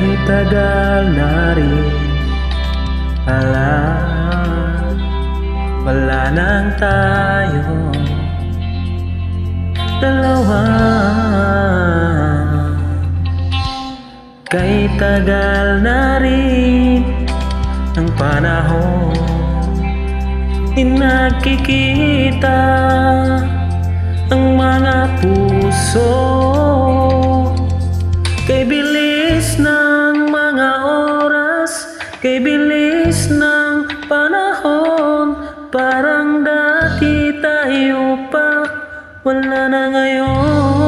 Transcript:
Kay tagal na rin pala, wala nang tayong dalawa. Kay tagal na rin ang panahon, di nagkikita ang mga puso. Kay bilis ng mga oras, kay bilis ng panahon, parang dati tayo pa, wala na ngayon.